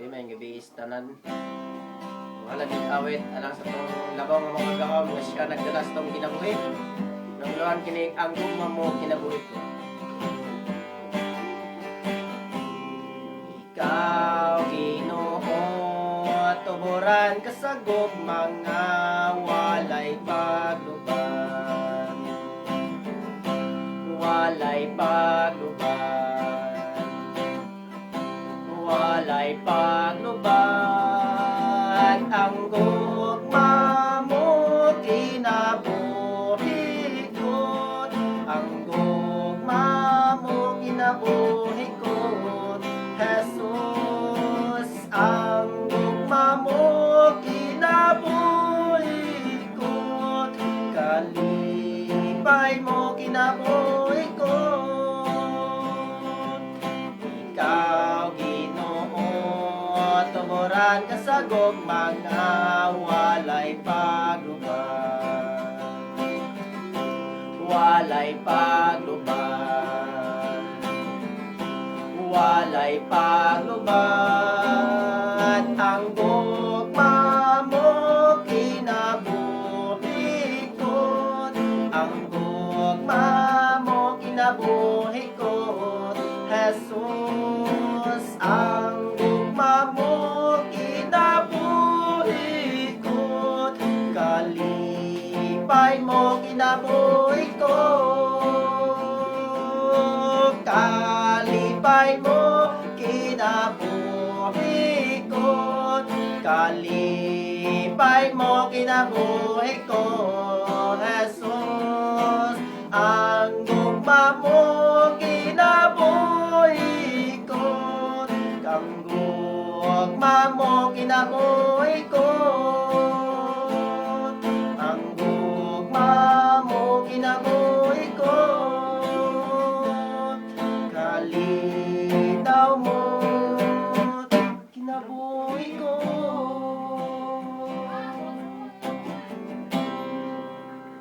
may gabi tanan. Wala din awit alang sa tong labaw nga mga gahom nga siya nagdalas tong kinabuhi. Nang luhan kini ang gugma mo kinabuhi ko. Ikaw Ginoo tuburan ka sa gugmang nga walay pagluban. Walay pagluban. Walay pagluban. Ang gugma mo kinabuhi ko. Ang gugma mo kinabuhi ko. Jesus, ang gugma mo kinabuhi ko. Kalipay mo kinabuhi ko. Ikaw Ginoo tuburan ka sa gugmang nga walay pagluban. Walay pagluban. Walay pagluban. Ang gugma mo kinabuhi ko. Ang gugma mo kinabuhi ko. Jesus, ang gugma mo kinabuhi ko. Kalipay mo kinabuhi ko. Kalipay mo kinabuhi ko. Kalipay mo kinabuhi ko. Jesus, ang gugma mo kinabuhi ko. Ang gugma mo kinabuhi ko. Ang gugma mo kinabuhi ko. Kalitaw mo kinabuhi ko.